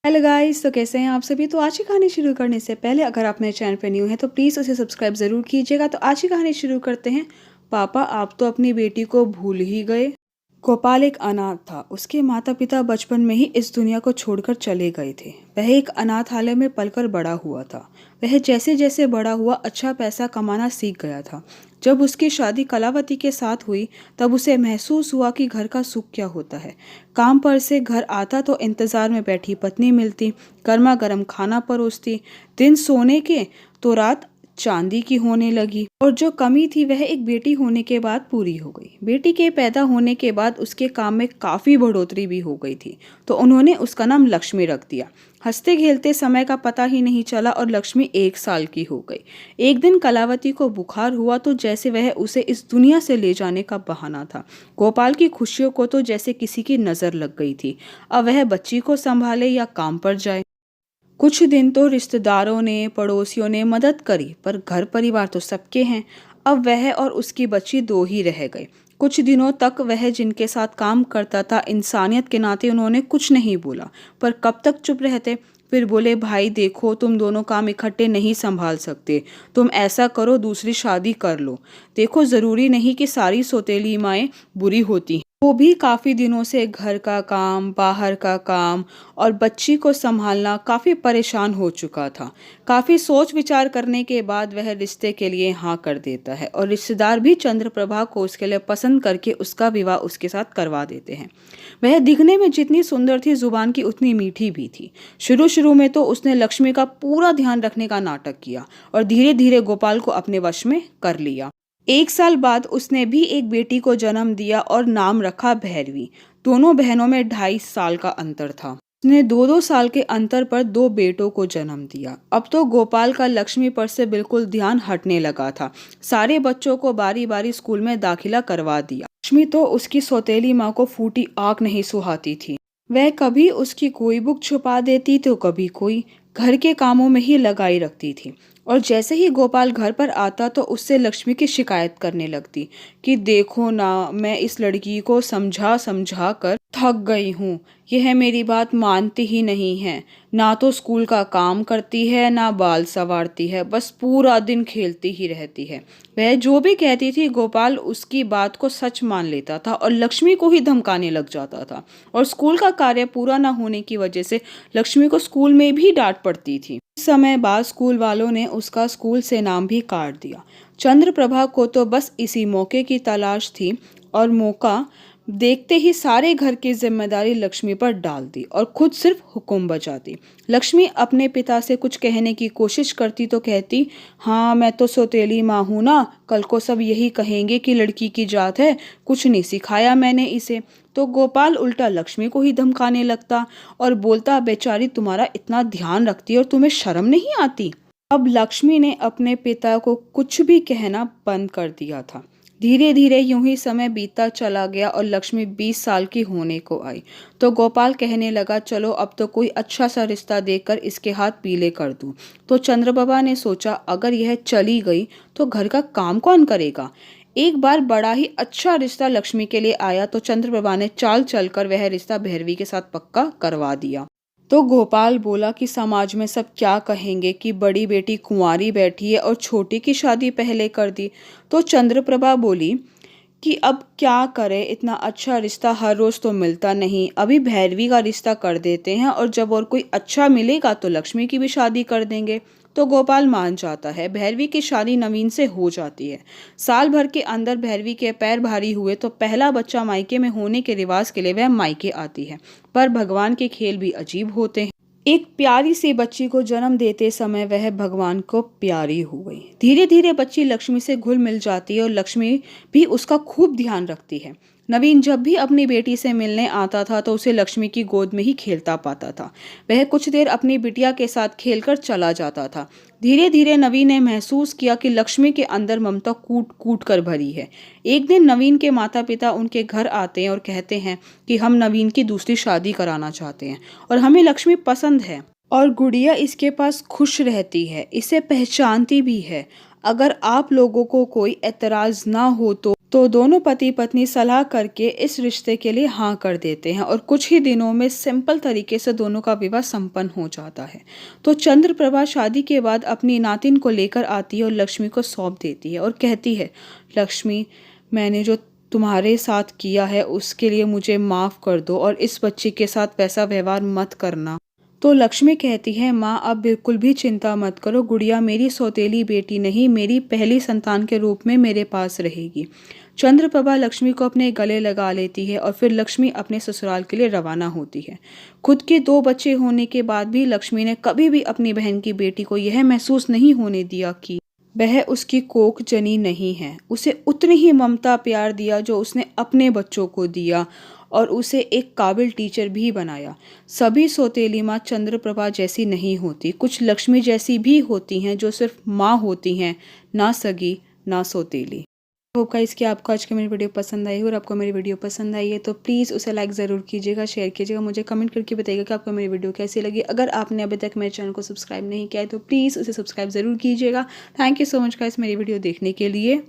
Hello guys, तो कैसे हैं आप सभी। तो आज की कहानी शुरू करने से पहले अगर आप मेरे चैनल पर न्यू हैं तो प्लीज़ उसे सब्सक्राइब ज़रूर कीजिएगा। तो आज की कहानी शुरू करते हैं। पापा, आप तो अपनी बेटी को भूल ही गए। गोपाल एक अनाथ था। उसके माता पिता बचपन में ही इस दुनिया को छोड़कर चले गए थे। वह एक अनाथालय में पलकर बड़ा हुआ था। वह जैसे जैसे बड़ा हुआ अच्छा पैसा कमाना सीख गया था। जब उसकी शादी कलावती के साथ हुई तब उसे महसूस हुआ कि घर का सुख क्या होता है। काम पर से घर आता तो इंतजार में बैठी पत्नी मिलती, गर्मा गर्म खाना परोसती। दिन सोने के तो रात चांदी की होने लगी। और जो कमी थी वह एक बेटी होने के बाद पूरी हो गई। बेटी के पैदा होने के बाद उसके काम में काफ़ी बढ़ोतरी भी हो गई थी, तो उन्होंने उसका नाम लक्ष्मी रख दिया। हंसते खेलते समय का पता ही नहीं चला और लक्ष्मी 1 साल की हो गई। एक दिन कलावती को बुखार हुआ तो जैसे वह उसे इस दुनिया से ले जाने का बहाना था। गोपाल की खुशियों को तो जैसे किसी की नज़र लग गई थी। अब वह बच्ची को संभाले या काम पर जाए। कुछ दिन तो रिश्तेदारों ने, पड़ोसियों ने मदद करी, पर घर परिवार तो सबके हैं। अब वह और उसकी बच्ची दो ही रह गए। कुछ दिनों तक वह जिनके साथ काम करता था, इंसानियत के नाते उन्होंने कुछ नहीं बोला। पर कब तक चुप रहते। फिर बोले, भाई देखो, तुम दोनों काम इकट्ठे नहीं संभाल सकते। तुम ऐसा करो, दूसरी शादी कर लो। देखो, ज़रूरी नहीं कि सारी सौतेली माएँ बुरी होती हैं। वो भी काफ़ी दिनों से घर का काम, बाहर का काम और बच्ची को संभालना काफ़ी परेशान हो चुका था। काफ़ी सोच विचार करने के बाद वह रिश्ते के लिए हाँ कर देता है और रिश्तेदार भी चंद्रप्रभा को उसके लिए पसंद करके उसका विवाह उसके साथ करवा देते हैं। वह दिखने में जितनी सुंदर थी, जुबान की उतनी मीठी भी थी। शुरू शुरू में तो उसने लक्ष्मी का पूरा ध्यान रखने का नाटक किया और धीरे धीरे गोपाल को अपने वश में कर लिया। 1 साल बाद उसने भी एक बेटी को जन्म दिया और नाम रखा भैरवी। दोनों बहनों में 2.5 साल का अंतर था। उसने 2-2 साल के अंतर पर 2 बेटों को जन्म दिया। अब तो गोपाल का लक्ष्मी पर से बिल्कुल ध्यान हटने लगा था। सारे बच्चों को बारी बारी स्कूल में दाखिला करवा दिया। लक्ष्मी तो उसकी सौतेली माँ को फूटी आंख नहीं सुहाती थी। वह कभी उसकी कोई बुक छुपा देती तो कभी कोई। घर के कामों में ही लगाई रखती थी। और जैसे ही गोपाल घर पर आता तो उससे लक्ष्मी की शिकायत करने लगती कि देखो ना, मैं इस लड़की को समझा समझा कर थक गई हूँ। यह मेरी बात मानती ही नहीं है। ना तो स्कूल का काम करती है, ना बाल संवारती है, बस पूरा दिन खेलती ही रहती है। वह जो भी कहती थी गोपाल उसकी बात को सच मान लेता था और लक्ष्मी को ही धमकाने लग जाता था। और स्कूल का कार्य पूरा न होने की वजह से लक्ष्मी को स्कूल में भी डांट पड़ती थी। कुछ समय बाद स्कूल वालों ने उसका स्कूल से नाम भी काट दिया। चंद्रप्रभा को तो बस इसी मौके की तलाश थी और मौका देखते ही सारे घर की जिम्मेदारी लक्ष्मी पर डाल दी और खुद सिर्फ हुक्म बजाती। लक्ष्मी अपने पिता से कुछ कहने की कोशिश करती तो कहती, हाँ मैं तो सौतेली माँ हूँ ना, कल को सब यही कहेंगे कि लड़की की जात है, कुछ नहीं सिखाया मैंने इसे। तो गोपाल उल्टा लक्ष्मी को ही धमकाने लगता और बोलता, बेचारी तुम्हारा इतना ध्यान रखती है और तुम्हें शर्म नहीं आती। अब लक्ष्मी ने अपने पिता को कुछ भी कहना बंद कर दिया था। धीरे धीरे यूं ही समय बीतता चला गया और लक्ष्मी 20 साल की होने को आई तो गोपाल कहने लगा, चलो अब तो कोई अच्छा सा रिश्ता देखकर इसके हाथ पीले कर दूं। तो चंद्रबाबा ने सोचा, अगर यह चली गई तो घर का काम कौन करेगा। एक बार बड़ा ही अच्छा रिश्ता लक्ष्मी के लिए आया तो चंद्रप्रभा ने चाल चलकर वह रिश्ता भैरवी के साथ पक्का करवा दिया। तो गोपाल बोला कि समाज में सब क्या कहेंगे कि बड़ी बेटी कुंवारी बैठी है और छोटी की शादी पहले कर दी। तो चंद्रप्रभा बोली कि अब क्या करे, इतना अच्छा रिश्ता हर रोज तो मिलता नहीं, अभी भैरवी का रिश्ता कर देते हैं और जब और कोई अच्छा मिलेगा तो लक्ष्मी की भी शादी कर देंगे। तो गोपाल मान जाता है। भैरवी की शादी नवीन से हो जाती है। साल भर के अंदर भैरवी के पैर भारी हुए तो पहला बच्चा मायके में होने के रिवाज के लिए वह मायके आती है। पर भगवान के खेल भी अजीब होते हैं। एक प्यारी सी बच्ची को जन्म देते समय वह भगवान को प्यारी हो गई। धीरे धीरे बच्ची लक्ष्मी से घुल मिल जाती है और लक्ष्मी भी उसका खूब ध्यान रखती है। नवीन जब भी अपनी बेटी से मिलने आता था तो उसे लक्ष्मी की गोद में ही खेलता पाता था। वह कुछ देर अपनी बिटिया के साथ खेलकर चला जाता था। धीरे धीरे नवीन ने महसूस किया कि लक्ष्मी के अंदर ममता कूट कूट कर भरी है। एक दिन नवीन के माता पिता उनके घर आते हैं और कहते हैं कि हम नवीन की दूसरी शादी कराना चाहते हैं और हमें लक्ष्मी पसंद है और गुड़िया इसके पास खुश रहती है, इसे पहचानती भी है। अगर आप लोगों को कोई एतराज ना हो तो तो दोनों पति पत्नी सलाह करके इस रिश्ते के लिए हाँ कर देते हैं और कुछ ही दिनों में सिंपल तरीके से दोनों का विवाह संपन्न हो जाता है। तो चंद्रप्रभा शादी के बाद अपनी नातिन को लेकर आती है और लक्ष्मी को सौंप देती है और कहती है, लक्ष्मी, मैंने जो तुम्हारे साथ किया है उसके लिए मुझे माफ़ कर दो और इस बच्ची के साथ वैसा व्यवहार मत करना। तो लक्ष्मी कहती है, माँ आप बिल्कुल भी चिंता मत करो, गुड़िया मेरी सौतेली बेटी नहीं, मेरी पहली संतान के रूप में मेरे पास रहेगी। चंद्रप्रभा लक्ष्मी को अपने गले लगा लेती है और फिर लक्ष्मी अपने ससुराल के लिए रवाना होती है। खुद के 2 बच्चे होने के बाद भी लक्ष्मी ने कभी भी अपनी बहन की बेटी को यह महसूस नहीं होने दिया कि वह उसकी कोख जनी नहीं है। उसे उतनी ही ममता प्यार दिया जो उसने अपने बच्चों को दिया और उसे एक काबिल टीचर भी बनाया। सभी सौतेली माँ चंद्रप्रभा जैसी नहीं होती, कुछ लक्ष्मी जैसी भी होती हैं जो सिर्फ माँ होती हैं, ना सगी ना सौतेली। होप गाइस कि आपको आज की मेरी वीडियो पसंद आई और आपको मेरी वीडियो पसंद आई है तो प्लीज़ उसे लाइक ज़रूर कीजिएगा, शेयर कीजिएगा, मुझे कमेंट करके बताइएगा कि आपको मेरी वीडियो कैसी लगी। अगर आपने अभी तक मेरे चैनल को सब्सक्राइब नहीं किया है तो प्लीज़ उसे सब्सक्राइब ज़रूर कीजिएगा। Thank you so much guys मेरी वीडियो देखने के लिए।